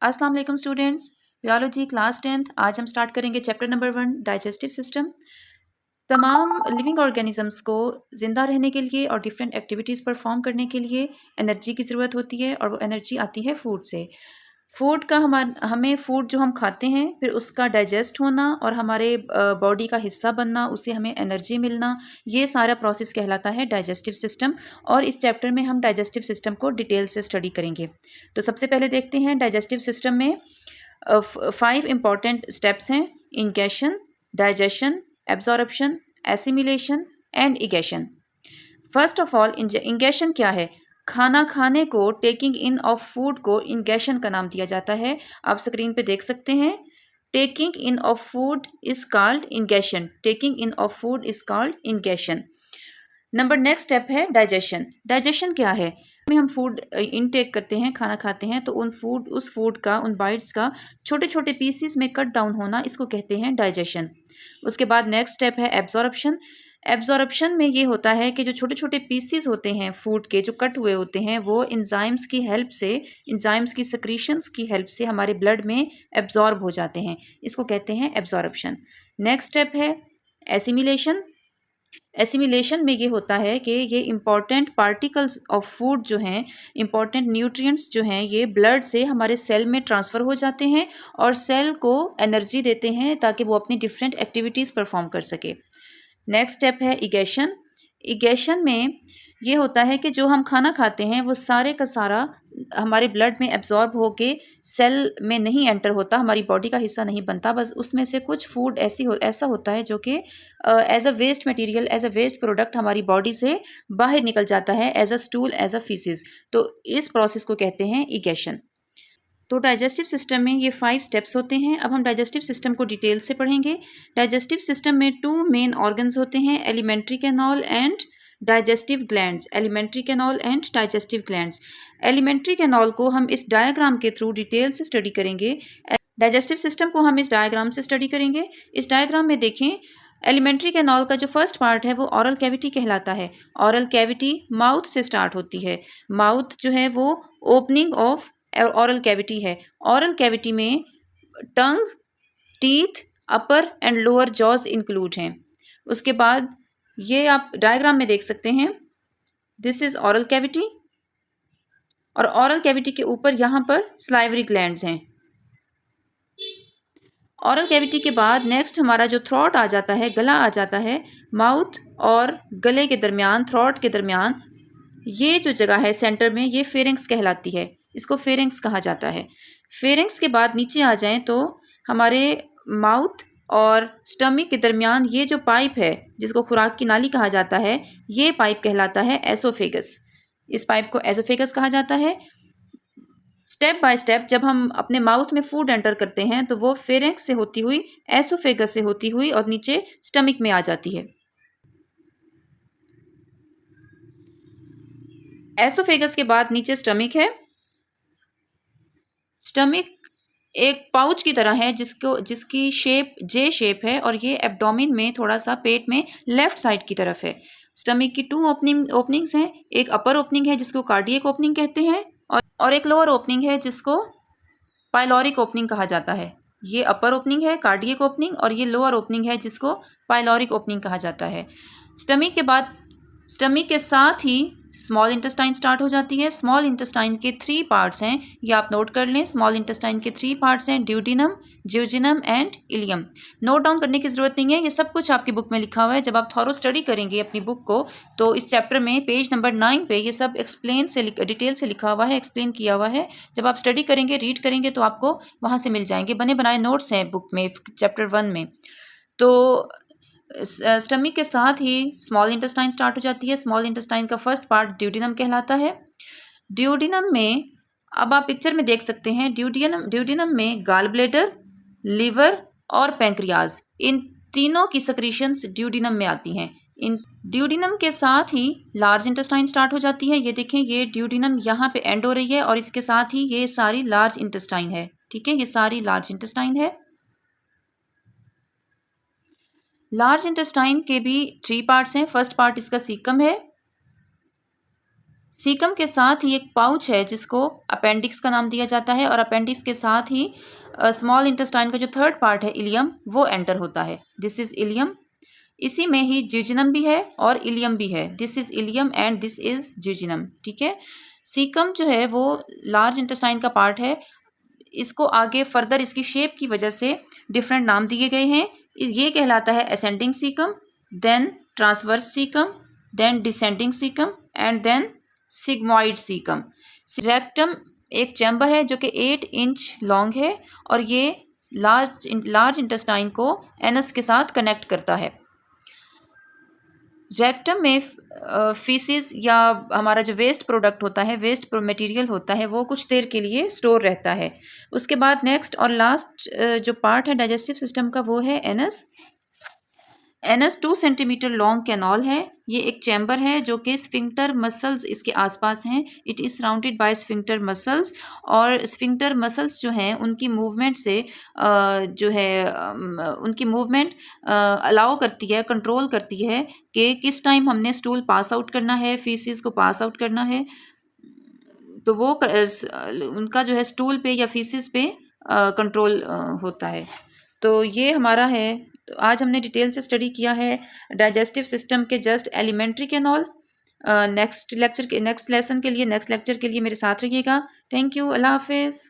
अस्सलाम वालेकुम students, biology class 10th। आज हम स्टार्ट करेंगे चैप्टर नंबर 1 डाइजेस्टिव सिस्टम। तमाम लिविंग ऑर्गेनिजम्स को ज़िंदा रहने के लिए और डिफरेंट एक्टिविटीज़ परफॉर्म करने के लिए एनर्जी की ज़रूरत होती है और वो एनर्जी आती है फूड से। फूड का हमें फूड जो हम खाते हैं फिर उसका डाइजेस्ट होना और हमारे बॉडी का हिस्सा बनना, उससे हमें एनर्जी मिलना, ये सारा प्रोसेस कहलाता है डाइजेस्टिव सिस्टम। और इस चैप्टर में हम डाइजेस्टिव सिस्टम को डिटेल से स्टडी करेंगे। तो सबसे पहले देखते हैं डाइजेस्टिव सिस्टम में 5 इंपॉर्टेंट स्टेप्स हैं: ingestion, digestion, absorption, assimilation and egestion. First of all ingestion क्या है? खाना खाने को, टेकिंग इन ऑफ फूड को इंगेशन का नाम दिया जाता है। आप स्क्रीन पे देख सकते हैं, taking in of food is called ingestion. Taking in of food is called ingestion. Number next step है डाइजेशन। डाइजेशन क्या है? में हम फूड इनटेक करते हैं, खाना खाते हैं, तो उस फूड का, उन बाइट्स का छोटे छोटे पीसीस में कट डाउन होना, इसको कहते हैं डाइजेशन। उसके बाद नेक्स्ट स्टेप है एब्जॉर्प्शन। एब्जॉर्प्शन में ये होता है कि जो छोटे छोटे पीसीस होते हैं फूड के, जो कट हुए होते हैं, वो इंजाइम्स की हेल्प से, इंजाइम्स की सक्रीशंस की हेल्प से हमारे ब्लड में एब्जॉर्ब हो जाते हैं। इसको कहते हैं एब्जॉर्प्शन। नेक्स्ट स्टेप है एसिमिलेशन। एसिमिलेशन में ये होता है कि ये इंपॉर्टेंट पार्टिकल्स ऑफ फूड जो हैं, इंपॉर्टेंट न्यूट्रिएंट्स जो हैं, ये ब्लड से हमारे सेल में ट्रांसफ़र हो जाते हैं और सेल को एनर्जी देते हैं ताकि वो अपनी डिफरेंट एक्टिविटीज़ परफॉर्म कर सके। नेक्स्ट स्टेप है इगेशन। इगेशन में ये होता है कि जो हम खाना खाते हैं वो सारे का सारा हमारे ब्लड में एब्जॉर्ब होके सेल में नहीं एंटर होता, हमारी बॉडी का हिस्सा नहीं बनता। बस उसमें से कुछ फूड ऐसा होता है जो कि as a waste material, as a waste product हमारी बॉडी से बाहर निकल जाता है, as a stool, as a faeces. तो इस प्रोसेस को कहते हैं इगेशन। तो डाइजेस्टिव सिस्टम में ये 5 स्टेप्स होते हैं। अब हम डाइजेस्टिव सिस्टम को डिटेल से पढ़ेंगे। डाइजेस्टिव सिस्टम में 2 मेन ऑर्गन्स होते हैं, alimentary canal and digestive glands. Alimentary canal and digestive glands. Alimentary canal को हम इस डायग्राम के थ्रू डिटेल से स्टडी करेंगे। डाइजेस्टिव सिस्टम को हम इस डायग्राम से स्टडी करेंगे। इस डायग्राम में देखें, एलिमेंट्री कैनाल का जो फर्स्ट पार्ट है वो ऑरल कैविटी कहलाता है। ऑरल कैविटी माउथ से स्टार्ट होती है। माउथ जो है वो ओपनिंग ऑफ ऑरल कैविटी है। ऑरल कैविटी में tongue, teeth, upper and lower jaws include हैं। उसके बाद ये आप डायग्राम में देख सकते हैं, दिस इज ऑरल कैविटी, और ऑरल कैविटी के ऊपर यहाँ पर स्लाइवरी ग्लैंड्स हैं। ऑरल कैविटी के बाद नेक्स्ट हमारा जो थ्रोट आ जाता है, गला आ जाता है। माउथ और गले के दरमियान, थ्रोट के दरमियान ये जो जगह है सेंटर में, ये फेरिंग्स कहलाती है। इसको फेरिंग्स कहा जाता है। फेरिंग्स के बाद नीचे आ जाएं तो हमारे माउथ और स्टमक के दरमियान ये जो पाइप है, जिसको खुराक की नाली कहा जाता है, ये पाइप कहलाता है एसोफेगस। इस पाइप को एसोफेगस कहा जाता है। स्टेप बाय स्टेप जब हम अपने माउथ में फूड एंटर करते हैं तो वो फेरिंग्स से होती हुई, एसोफेगस से होती हुई और नीचे स्टमक में आ जाती है। एसोफेगस के बाद नीचे स्टमक है। स्टमक एक पाउच की तरह है जिसकी शेप जे शेप है, और ये एब्डोमेन में थोड़ा सा पेट में लेफ्ट साइड की तरफ है। स्टमक की 2 ओपनिंग्स हैं। एक अपर ओपनिंग है जिसको कार्डियक ओपनिंग कहते हैं, और एक लोअर ओपनिंग है जिसको पाइलोरिक ओपनिंग कहा जाता है। ये अपर ओपनिंग है कार्डियक ओपनिंग, और ये लोअर ओपनिंग है जिसको पाइलोरिक ओपनिंग कहा जाता है। स्टमक के बाद, स्टमक के साथ ही स्मॉल इंटेस्टाइन स्टार्ट हो जाती है। स्मॉल इंटेस्टाइन के 3 पार्ट्स हैं, ये आप नोट कर लें। स्मॉल इंटेस्टाइन के 3 पार्ट्स हैं, duodenum, jejunum and ileum. Note down करने की ज़रूरत नहीं है, ये सब कुछ आपकी बुक में लिखा हुआ है। जब आप थॉरो स्टडी करेंगे अपनी बुक को, तो इस चैप्टर में पेज नंबर 9 पे ये सब डिटेल से लिखा हुआ है, एक्सप्लेन किया हुआ है। जब आप स्टडी करेंगे, रीड करेंगे, तो आपको वहाँ से मिल जाएंगे। बने बनाए नोट्स हैं बुक में, चैप्टर 1 में। तो स्टमक के साथ ही स्मॉल इंटेस्टाइन स्टार्ट हो जाती है। स्मॉल इंटेस्टाइन का फर्स्ट पार्ट ड्यूडिनम कहलाता है। ड्यूडिनम में, अब आप पिक्चर में देख सकते हैं, ड्यूडिनम में गाल ब्लेडर, लिवर और पैंक्रियाज, इन तीनों की सक्रीशंस ड्यूडिनम में आती हैं। इन ड्यूडिनम के साथ ही लार्ज इंटेस्टाइन स्टार्ट हो जाती है। ये देखें, ये ड्यूडिनम यहाँ पे एंड हो रही है, और इसके साथ ही ये सारी लार्ज इंटेस्टाइन है। ठीक है, ये सारी लार्ज इंटेस्टाइन है। लार्ज इंटेस्टाइन के भी 3 पार्ट्स हैं। फर्स्ट पार्ट इसका सीकम है। सीकम के साथ ही एक पाउच है जिसको अपेंडिक्स का नाम दिया जाता है, और अपेंडिक्स के साथ ही स्मॉल इंटेस्टाइन का जो थर्ड पार्ट है इलियम, वो एंटर होता है। This is ilium. इसी में ही जिजिनम भी है और इलियम भी है। This is ileum and this is jejunum. ठीक है। सीकम जो है वो लार्ज इंटेस्टाइन का पार्ट है। इसको आगे फर्दर इसकी शेप की वजह से डिफरेंट नाम दिए गए हैं। ये कहलाता है ascending caecum, then transverse caecum, then descending caecum and then sigmoid caecum. Rectum एक चैम्बर है जो कि 8 इंच लॉन्ग है, और ये लार्ज इंटेस्टाइन को एनस के साथ कनेक्ट करता है। रेक्टम में फीसिस या हमारा जो वेस्ट प्रोडक्ट होता है, वेस्ट मटेरियल होता है, वो कुछ देर के लिए स्टोर रहता है। उसके बाद नेक्स्ट और लास्ट जो पार्ट है डाइजेस्टिव सिस्टम का, वो है anus. Anus 2 centimetre long canal है। ये एक चैम्बर है जो कि स्फिंक्टर मसल्स इसके आसपास हैं। It is surrounded by sphincter muscles, और स्फिंक्टर मसल्स जो हैं उनकी मूवमेंट से जो है उनकी मूवमेंट अलाउ करती है, कंट्रोल करती है कि किस टाइम हमने स्टूल पास आउट करना है, फीसिस को पास आउट करना है। तो वो उनका जो है स्टूल पे या फीसिस पे कंट्रोल होता है। तो ये हमारा है। तो आज हमने डिटेल से स्टडी किया है डाइजेस्टिव सिस्टम के just alimentary canal. Next lecture के नेक्स्ट लेसन के लिए, नेक्स्ट लेक्चर के लिए मेरे साथ रहिएगा। Thank you. अल्लाह हाफिज़।